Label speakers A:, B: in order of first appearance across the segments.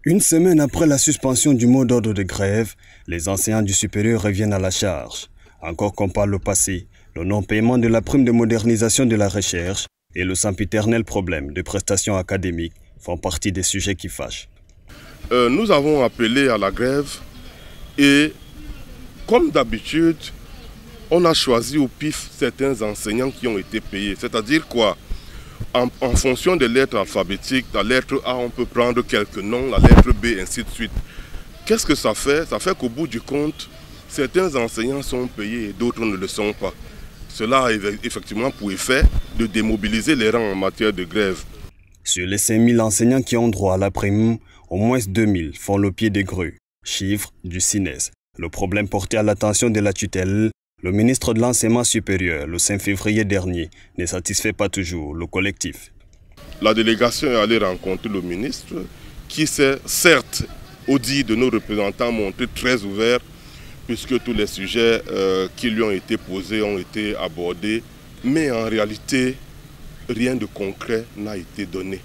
A: Une semaine après la suspension du mot d'ordre de grève, les enseignants du supérieur reviennent à la charge. Encore comme par le passé, le non-paiement de la prime de modernisation de la recherche et le sempiternel problème de prestations académiques font partie des sujets qui fâchent.
B: Nous avons appelé à la grève et, comme d'habitude, on a choisi au pif certains enseignants qui ont été payés. C'est-à-dire quoi? En fonction des lettres alphabétiques, la lettre A, on peut prendre quelques noms, la lettre B, ainsi de suite. Qu'est-ce que ça fait? Ça fait qu'au bout du compte, certains enseignants sont payés et d'autres ne le sont pas. Cela a effectivement pour effet de démobiliser les rangs en matière de grève.
A: Sur les 5000 enseignants qui ont droit à la prime, au moins 2000 font le pied des grues. Chiffre du CINES. Le problème porté à l'attention de la tutelle, le ministre de l'Enseignement supérieur, le 5 février dernier, ne satisfait pas toujours le collectif.
B: La délégation est allée rencontrer le ministre qui s'est, certes, au dit de nos représentants, montré très ouvert puisque tous les sujets qui lui ont été posés ont été abordés. Mais en réalité, rien de concret n'a été donné.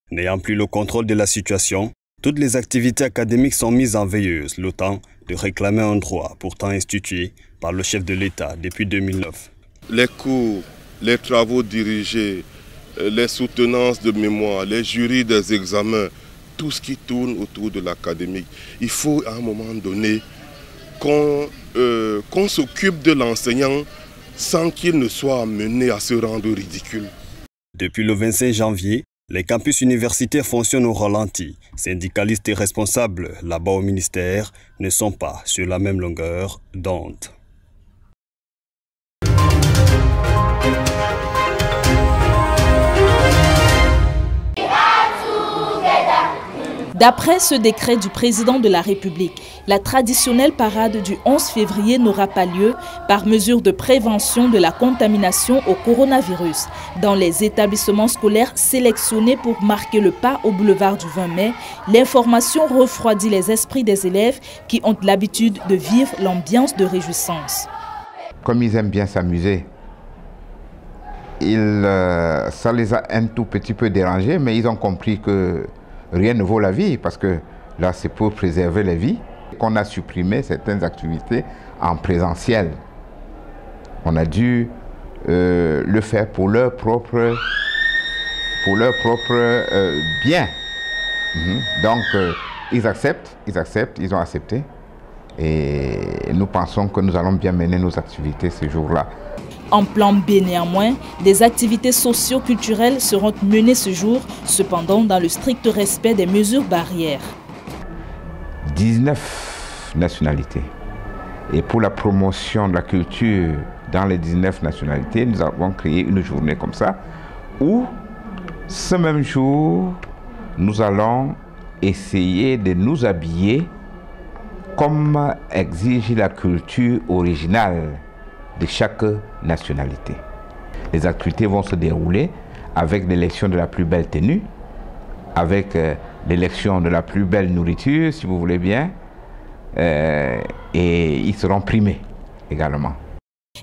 A: N'ayant plus le contrôle de la situation, toutes les activités académiques sont mises en veilleuse, le temps de réclamer un droit pourtant institué par le chef de l'État depuis 2009.
B: Les cours, les travaux dirigés, les soutenances de mémoire, les jurys des examens, tout ce qui tourne autour de l'académique. Il faut à un moment donné qu'on s'occupe de l'enseignant sans qu'il ne soit amené à se rendre ridicule.
A: Depuis le 25 janvier, les campus universitaires fonctionnent au ralenti. Syndicalistes et responsables, là-bas au ministère, ne sont pas sur la même longueur d'onde.
C: D'après ce décret du président de la République, la traditionnelle parade du 11 février n'aura pas lieu par mesure de prévention de la contamination au coronavirus. Dans les établissements scolaires sélectionnés pour marquer le pas au boulevard du 20 mai, l'information refroidit les esprits des élèves qui ont l'habitude de vivre l'ambiance de réjouissance.
D: Comme ils aiment bien s'amuser, ça les a un tout petit peu dérangés, mais ils ont compris que rien ne vaut la vie, parce que là, c'est pour préserver les vies qu'on a supprimé certaines activités en présentiel. On a dû le faire pour leur propre bien. Donc, ils ont accepté. Et nous pensons que nous allons bien mener nos activités ce jour-là.
C: En plan B néanmoins, des activités socio-culturelles seront menées ce jour, cependant dans le strict respect des mesures barrières.
D: 19 nationalités. Et pour la promotion de la culture dans les 19 nationalités, nous avons créé une journée comme ça, où ce même jour, nous allons essayer de nous habiller comme exige la culture originale de chaque nationalité. Les activités vont se dérouler avec l'élection de la plus belle tenue, avec l'élection de la plus belle nourriture, si vous voulez bien, et ils seront primés également.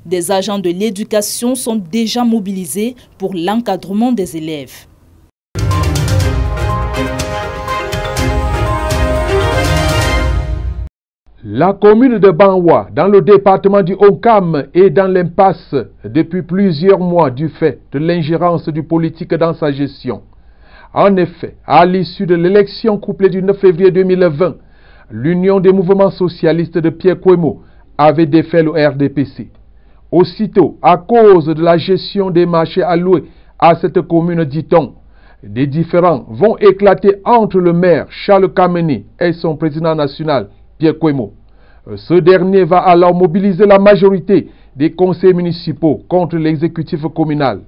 C: Des agents de l'éducation sont déjà mobilisés pour l'encadrement des élèves.
E: La commune de Banwa, dans le département du Haut-Kam, est dans l'impasse depuis plusieurs mois du fait de l'ingérence du politique dans sa gestion. En effet, à l'issue de l'élection couplée du 9 février 2020, l'Union des mouvements socialistes de Pierre Kwemo avait défait le RDPC. Aussitôt, à cause de la gestion des marchés alloués à cette commune, dit-on, des différends vont éclater entre le maire Charles Kameni et son président national, Pierre Kwemo. Ce dernier va alors mobiliser la majorité des conseils municipaux contre l'exécutif communal.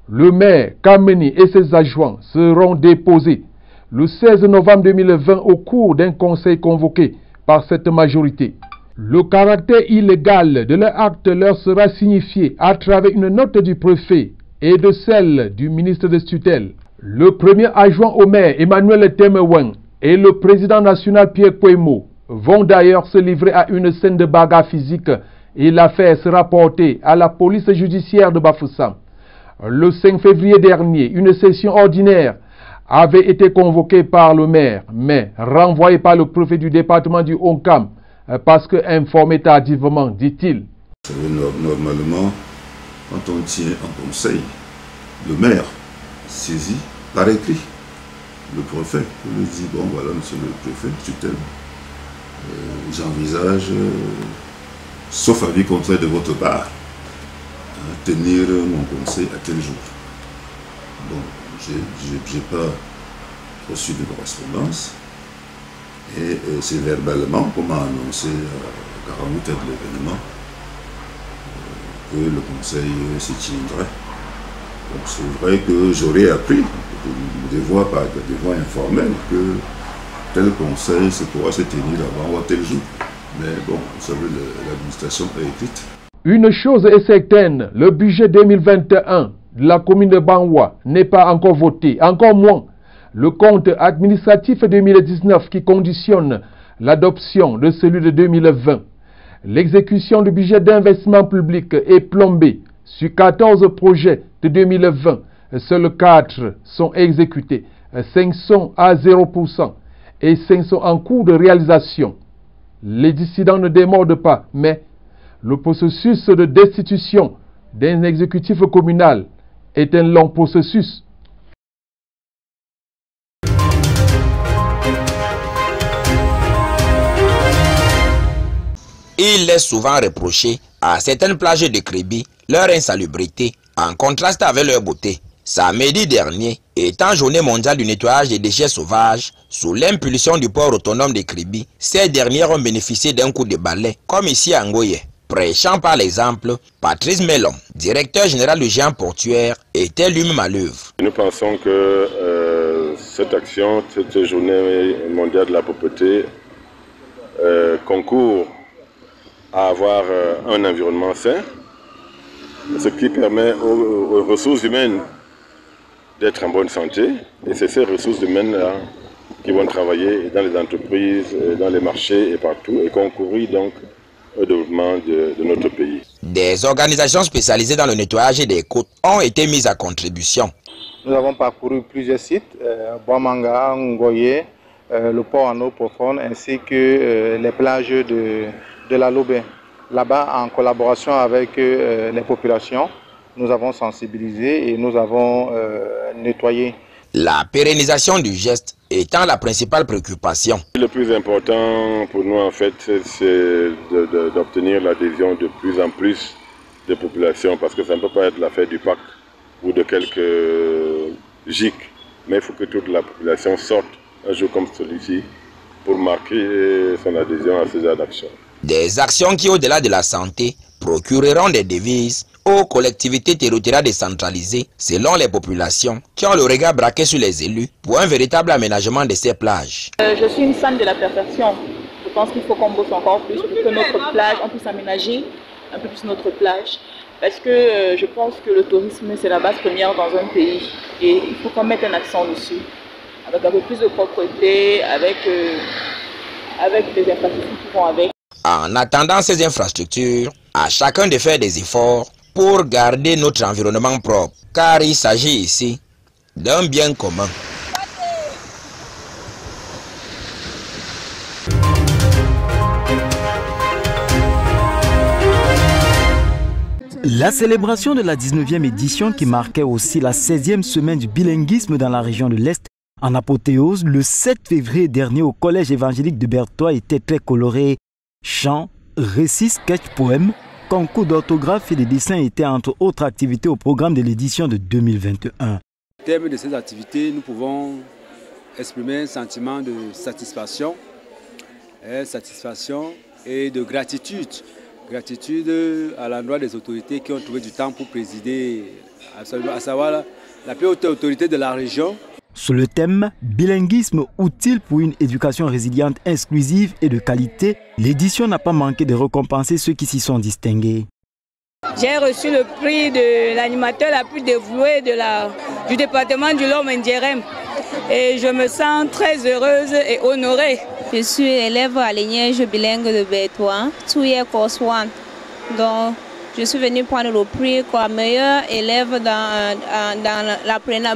E: Le maire Kameni et ses adjoints seront déposés le 16 novembre 2020 au cours d'un conseil convoqué par cette majorité. Le caractère illégal de leur acte leur sera signifié à travers une note du préfet et de celle du ministre de tutelle. Le premier adjoint au maire, Emmanuel Temewen, et le président national Pierre Kwemo vont d'ailleurs se livrer à une scène de bagarre physique et l'affaire sera portée à la police judiciaire de Bafoussam. Le 5 février dernier, une session ordinaire avait été convoqué par le maire, mais renvoyé par le préfet du département du Onkam parce que informé tardivement, dit-il.
F: Normalement, quand on tient un conseil, le maire saisit par écrit le préfet. Il lui dit, bon voilà, monsieur le préfet, tutelle, j'envisage, sauf avis contraire de votre part, tenir mon conseil à tel jour. Bon, j'ai pas reçu de correspondance et c'est verbalement, comme a annoncé à 48 heures de l'événement, que le conseil se tiendrait. Donc c'est vrai que j'aurais appris des voix informelles que tel conseil pourra se tenir avant ou tel jour. Mais bon, vous savez, l'administration est écrite.
E: Une chose est certaine, le budget 2021 de la commune de Banwa n'est pas encore voté, encore moins le compte administratif 2019 qui conditionne l'adoption de celui de 2020. L'exécution du budget d'investissement public est plombée. Sur 14 projets de 2020, seuls 4 sont exécutés, 5 sont à 0% et 5 sont en cours de réalisation. Les dissidents ne démordent pas, mais le processus de destitution d'un exécutif communal est un long processus.
G: Il est souvent reproché à certaines plages de Kribi leur insalubrité en contraste avec leur beauté. Samedi dernier, étant journée mondiale du nettoyage des déchets sauvages, sous l'impulsion du port autonome de Kribi, ces dernières ont bénéficié d'un coup de balai, comme ici à Ngoye. Prêchant par l'exemple, Patrice Melon, directeur général du géant portuaire, était lui-même à l'œuvre.
H: Nous pensons que cette action, cette journée mondiale de la propreté, concourt à avoir un environnement sain, ce qui permet aux ressources humaines d'être en bonne santé. Et c'est ces ressources humaines-là qui vont travailler dans les entreprises, dans les marchés et partout, et concourir donc au développement de notre pays.
G: Des organisations spécialisées dans le nettoyage des côtes ont été mises à contribution.
I: Nous avons parcouru plusieurs sites, Boamanga, Ngoye, le port en eau profonde, ainsi que les plages de la Lobé. Là-bas, en collaboration avec les populations, nous avons sensibilisé et nous avons nettoyé.
G: La pérennisation du geste étant la principale préoccupation.
H: Le plus important pour nous, en fait, c'est d'obtenir l'adhésion de plus en plus de populations, parce que ça ne peut pas être l'affaire du parc ou de quelques GIC, mais il faut que toute la population sorte un jour comme celui-ci pour marquer son adhésion à ces actions.
G: Des actions qui, au-delà de la santé, procureront des devises aux collectivités territoriales décentralisées selon les populations qui ont le regard braqué sur les élus pour un véritable aménagement de ces plages.
J: Je suis une fan de la perfection. Je pense qu'il faut qu'on bosse encore plus pour que notre plage, on puisse aménager un peu plus notre plage. Parce que je pense que le tourisme, c'est la base première dans un pays. Et il faut qu'on mette un accent dessus. Avec un peu plus de propreté, avec des infrastructures qui vont avec.
G: En attendant ces infrastructures, à chacun de faire des efforts pour garder notre environnement propre, car il s'agit ici d'un bien commun.
K: La célébration de la 19e édition qui marquait aussi la 16e semaine du bilinguisme dans la région de l'Est en apothéose le 7 février dernier au collège évangélique de Berthois était très coloré. Chants, récits, sketchs, poèmes, concours d'orthographe et de dessin étaient entre autres activités au programme de l'édition de 2021.
L: Au terme de ces activités, nous pouvons exprimer un sentiment de satisfaction et de gratitude. Gratitude à l'endroit des autorités qui ont trouvé du temps pour présider, à savoir la plus haute autorité de la région.
K: Sous le thème « Bilinguisme utile pour une éducation résiliente, inclusive et de qualité », l'édition n'a pas manqué de récompenser ceux qui s'y sont distingués.
M: J'ai reçu le prix de l'animateur la plus dévouée du département du Lom-Ndjerem et je me sens très heureuse et honorée.
N: Je suis élève à l'Ignège bilingue de Berthois, Touye Koswan. Donc, je suis venue prendre le prix comme meilleur élève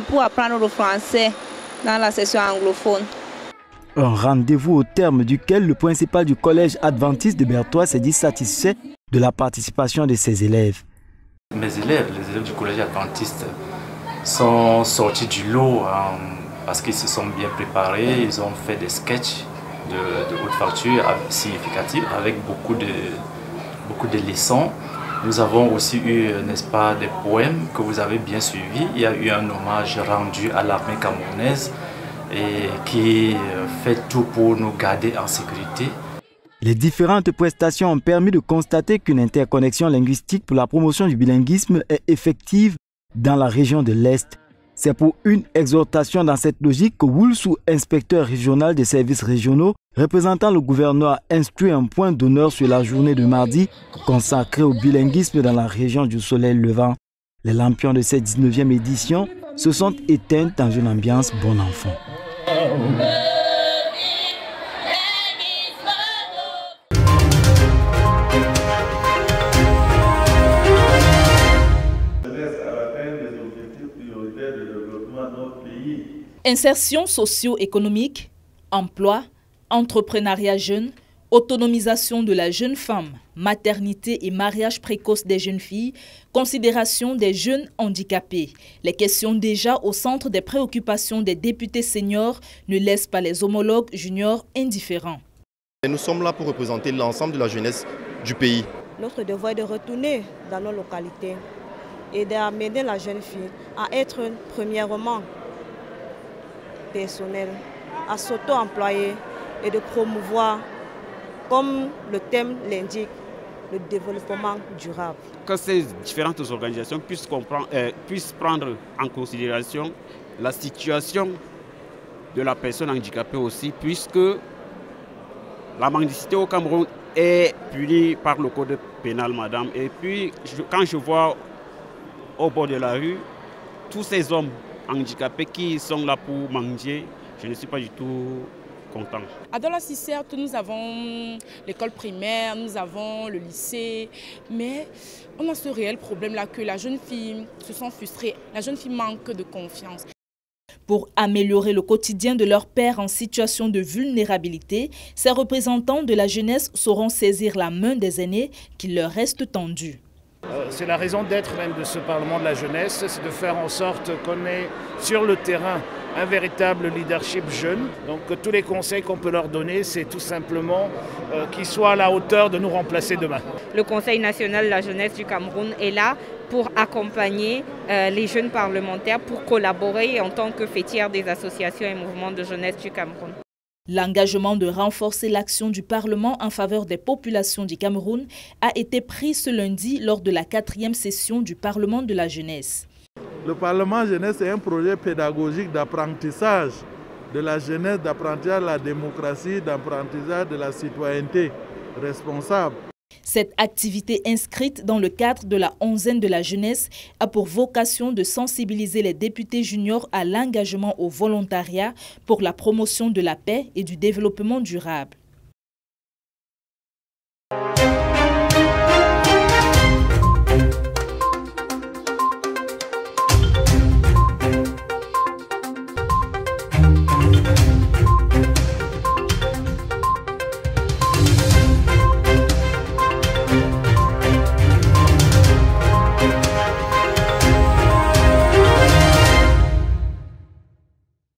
N: pour apprendre le français. dans la section anglophone.
K: Un rendez-vous au terme duquel le principal du collège adventiste de Bertois s'est dit satisfait de la participation de ses élèves.
O: Mes élèves, les élèves du collège adventiste, sont sortis du lot parce qu'ils se sont bien préparés. Ils ont fait des sketchs de haute facture significatifs avec beaucoup de leçons. Nous avons aussi eu, n'est-ce pas, des poèmes que vous avez bien suivis. Il y a eu un hommage rendu à l'armée camerounaise et qui fait tout pour nous garder en sécurité.
K: Les différentes prestations ont permis de constater qu'une interconnexion linguistique pour la promotion du bilinguisme est effective dans la région de l'Est. C'est pour une exhortation dans cette logique que Woulsou, inspecteur régional des services régionaux, représentant le gouverneur, a instruit un point d'honneur sur la journée de mardi consacrée au bilinguisme dans la région du Soleil Levant. Les lampions de cette 19e édition se sont éteints dans une ambiance bon enfant.
C: Insertion socio-économique, emploi, entrepreneuriat jeune, autonomisation de la jeune femme, maternité et mariage précoce des jeunes filles, considération des jeunes handicapés. Les questions déjà au centre des préoccupations des députés seniors ne laissent pas les homologues juniors indifférents.
P: Nous sommes là pour représenter l'ensemble de la jeunesse du pays.
Q: Notre devoir est de retourner dans nos localités et d'amener la jeune fille à être premièrement personnel, à s'auto-employer et de promouvoir, comme le thème l'indique, le développement durable.
R: Que ces différentes organisations puissent prendre en considération la situation de la personne handicapée aussi, puisque la mendicité au Cameroun est punie par le code pénal, madame. Et puis, quand je vois au bord de la rue tous ces hommes handicapés qui sont là pour manger, je ne suis pas du tout content.
S: À Dolassi, certes, nous avons l'école primaire, nous avons le lycée, mais on a ce réel problème-là que la jeune fille se sent frustrée, la jeune fille manque de confiance.
C: Pour améliorer le quotidien de leurs pairs en situation de vulnérabilité, ces représentants de la jeunesse sauront saisir la main des aînés qui leur reste tendue.
T: C'est la raison d'être même de ce Parlement de la jeunesse, c'est de faire en sorte qu'on ait sur le terrain un véritable leadership jeune. Donc tous les conseils qu'on peut leur donner, c'est tout simplement qu'ils soient à la hauteur de nous remplacer demain.
U: Le Conseil national de la jeunesse du Cameroun est là pour accompagner les jeunes parlementaires, pour collaborer en tant que fêtière des associations et mouvements de jeunesse du Cameroun.
C: L'engagement de renforcer l'action du Parlement en faveur des populations du Cameroun a été pris ce lundi lors de la 4e session du Parlement de la jeunesse.
V: Le Parlement jeunesse est un projet pédagogique d'apprentissage de la jeunesse, d'apprentissage de la démocratie, d'apprentissage de la citoyenneté responsable.
C: Cette activité inscrite dans le cadre de la onzaine de la jeunesse a pour vocation de sensibiliser les députés juniors à l'engagement au volontariat pour la promotion de la paix et du développement durable.